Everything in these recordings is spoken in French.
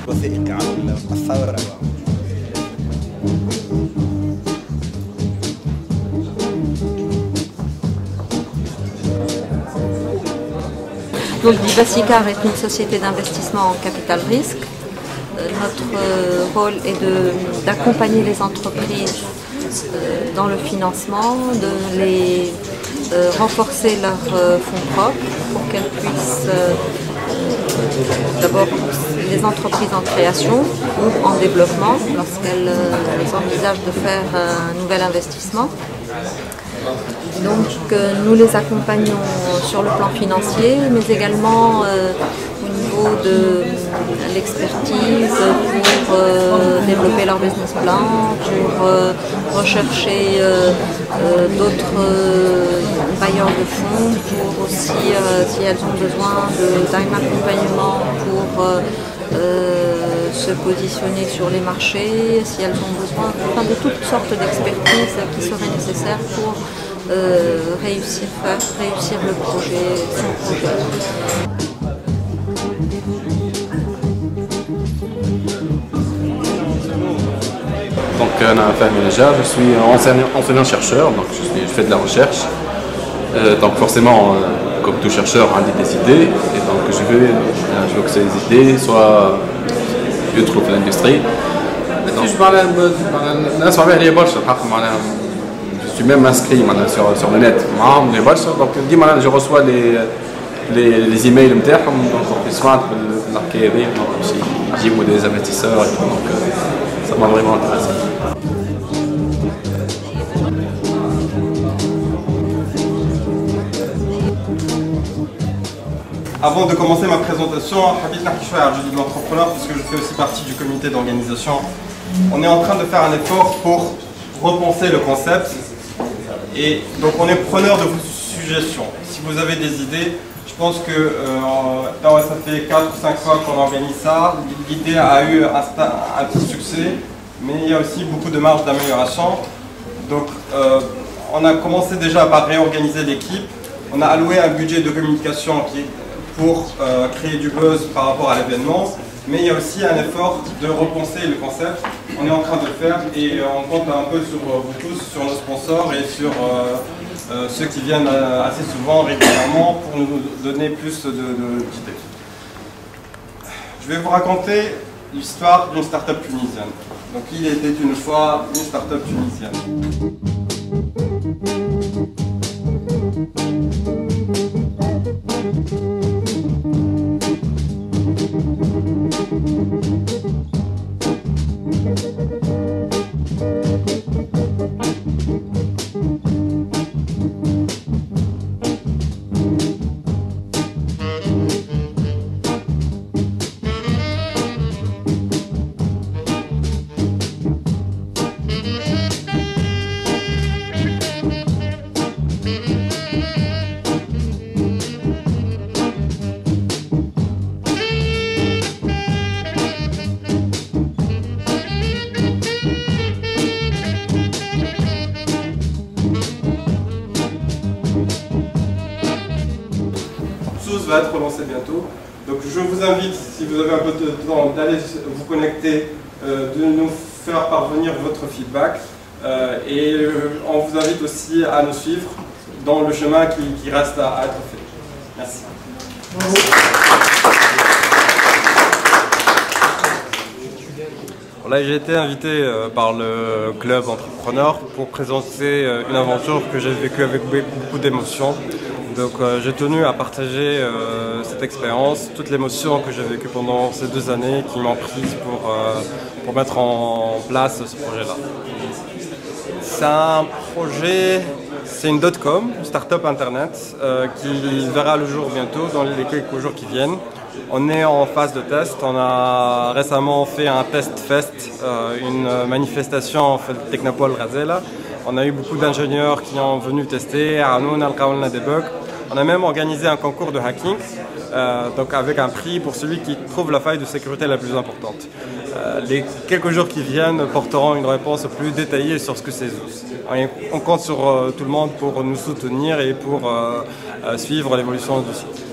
وثائقي عن الثورة. Donc Vivasicar est une société d'investissement en capital risque. Notre rôle est d'accompagner les entreprises dans le financement, de les renforcer leurs fonds propres pour qu'elles puissent d'abord les entreprises en création ou en développement lorsqu'elles envisagent de faire un nouvel investissement. Donc nous les accompagnons sur le plan financier, mais également au niveau de l'expertise pour développer leur business plan, pour rechercher d'autres bailleurs de fonds, pour aussi, si elles ont besoin d'un accompagnement pour se positionner sur les marchés, si elles ont besoin de toutes sortes d'expertises qui seraient nécessaires pour réussir le projet, son projet. Donc, je suis enseignant-chercheur, donc je fais de la recherche. Donc forcément, comme tout chercheur, on a des idées, et donc je veux que ces idées soient utiles dans l'industrie. Je suis même inscrit sur le net, donc je reçois les emails donc des investisseurs, et tout, donc ça m'a vraiment intéressé. Avant de commencer ma présentation, Habib Nakishwa, je dis de l'entrepreneur puisque je fais aussi partie du comité d'organisation. On est en train de faire un effort pour repenser le concept et donc on est preneur de vos suggestions. Si vous avez des idées, je pense que ça fait 4 ou 5 fois qu'on organise ça. L'idée a eu un petit succès, mais il y a aussi beaucoup de marge d'amélioration. Donc on a commencé déjà par réorganiser l'équipe. On a alloué un budget de communication pour créer du buzz par rapport à l'événement, mais il y a aussi un effort de repenser le concept. On est en train de le faire et on compte un peu sur vous tous, sur nos sponsors et sur ceux qui viennent assez souvent, régulièrement, pour nous donner plus d'idées. Je vais vous raconter l'histoire d'une start-up tunisienne. Donc il était une fois une start-up tunisienne. Va être relancé bientôt. Donc je vous invite, si vous avez un peu de temps, d'aller vous connecter, de nous faire parvenir votre feedback et on vous invite aussi à nous suivre dans le chemin qui reste à être fait. Merci. Là, j'ai été invité par le club entrepreneur pour présenter une aventure que j'ai vécue avec beaucoup d'émotions. Donc j'ai tenu à partager cette expérience, toute l'émotion que j'ai vécue pendant ces 2 années qui m'ont prise pour mettre en place ce projet-là. C'est un projet, c'est une .com, une start-up internet qui verra le jour bientôt dans les quelques jours qui viennent. On est en phase de test, on a récemment fait un test fest, une manifestation en fait Technopole Razela. On a eu beaucoup d'ingénieurs qui ont venu tester, on a des bugs. On a même organisé un concours de hacking donc avec un prix pour celui qui trouve la faille de sécurité la plus importante. Les quelques jours qui viennent porteront une réponse plus détaillée sur ce que c'est ZOOS. On compte sur tout le monde pour nous soutenir et pour suivre l'évolution du site.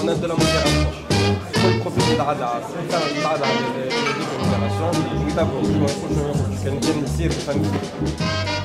On a de la modération. كل بروفيل تاع كان يصير فهمت